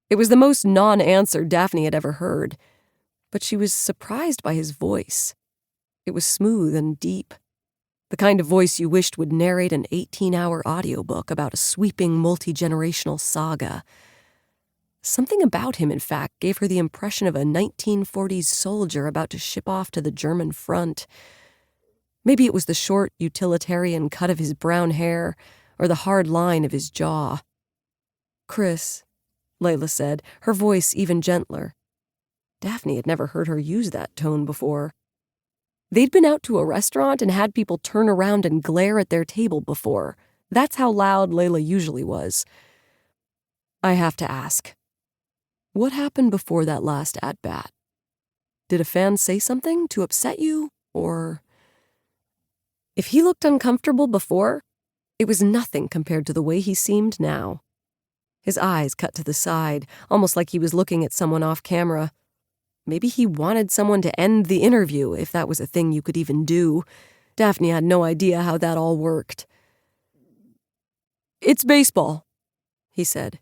It was the most non-answer Daphne had ever heard, but she was surprised by his voice. It was smooth and deep, the kind of voice you wished would narrate an 18-hour audiobook about a sweeping multi-generational saga. Something about him, in fact, gave her the impression of a 1940s soldier about to ship off to the German front. Maybe it was the short, utilitarian cut of his brown hair, or the hard line of his jaw. "Chris," Layla said, her voice even gentler. Daphne had never heard her use that tone before. They'd been out to a restaurant and had people turn around and glare at their table before. That's how loud Layla usually was. "I have to ask. What happened before that last at-bat? Did a fan say something to upset you, or—" If he looked uncomfortable before, it was nothing compared to the way he seemed now. His eyes cut to the side, almost like he was looking at someone off camera. Maybe he wanted someone to end the interview, if that was a thing you could even do. Daphne had no idea how that all worked. "It's baseball," he said.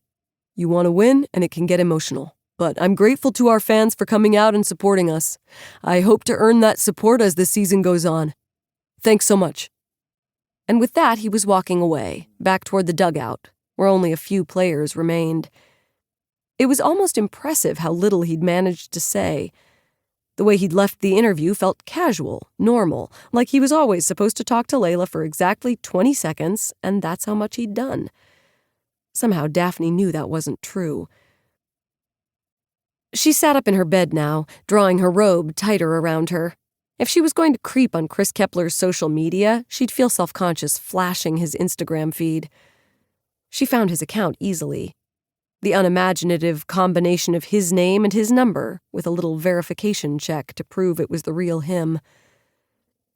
"You want to win, and it can get emotional. But I'm grateful to our fans for coming out and supporting us. I hope to earn that support as the season goes on. Thanks so much." And with that, he was walking away, back toward the dugout, where only a few players remained. It was almost impressive how little he'd managed to say. The way he'd left the interview felt casual, normal, like he was always supposed to talk to Layla for exactly 20 seconds, and that's how much he'd done. Somehow Daphne knew that wasn't true. She sat up in her bed now, drawing her robe tighter around her. If she was going to creep on Chris Kepler's social media, she'd feel self-conscious flashing his Instagram feed. She found his account easily. The unimaginative combination of his name and his number, with a little verification check to prove it was the real him.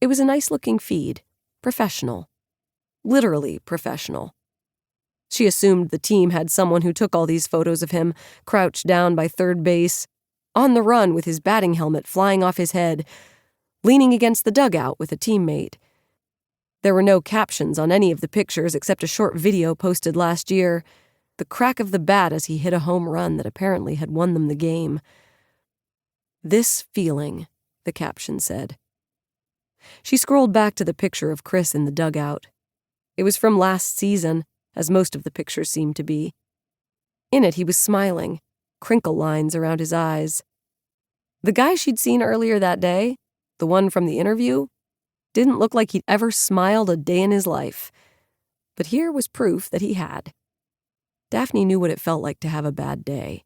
It was a nice-looking feed, professional. Literally professional. She assumed the team had someone who took all these photos of him, crouched down by third base, on the run with his batting helmet flying off his head, leaning against the dugout with a teammate. There were no captions on any of the pictures except a short video posted last year, the crack of the bat as he hit a home run that apparently had won them the game. "This feeling," the caption said. She scrolled back to the picture of Chris in the dugout. It was from last season, as most of the pictures seemed to be. In it, he was smiling, crinkle lines around his eyes. The guy she'd seen earlier that day, the one from the interview, didn't look like he'd ever smiled a day in his life. But here was proof that he had. Daphne knew what it felt like to have a bad day.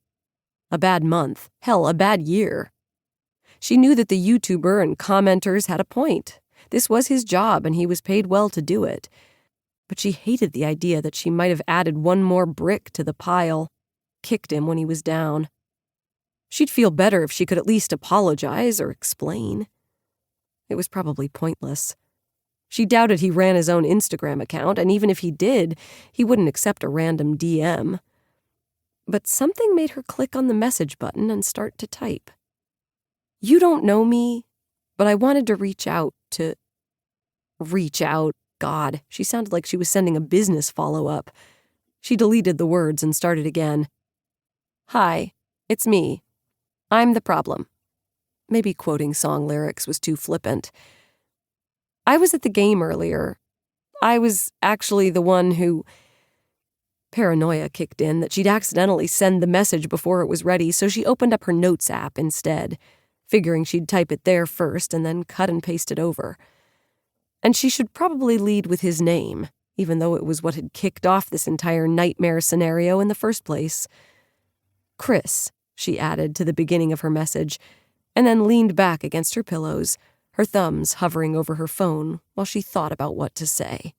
A bad month. Hell, a bad year. She knew that the YouTuber and commenters had a point. This was his job, and he was paid well to do it. But she hated the idea that she might have added one more brick to the pile, kicked him when he was down. She'd feel better if she could at least apologize or explain. It was probably pointless. She doubted he ran his own Instagram account, and even if he did, he wouldn't accept a random DM. But something made her click on the message button and start to type. "You don't know me, but I wanted to reach out to..." Reach out. God, she sounded like she was sending a business follow-up. She deleted the words and started again. "Hi, it's me. I'm the problem." Maybe quoting song lyrics was too flippant. "I was at the game earlier. I was actually the one who..." Paranoia kicked in that she'd accidentally send the message before it was ready, so she opened up her notes app instead, figuring she'd type it there first and then cut and paste it over. And she should probably lead with his name, even though it was what had kicked off this entire nightmare scenario in the first place. "Chris," she added to the beginning of her message, and then leaned back against her pillows, her thumbs hovering over her phone while she thought about what to say.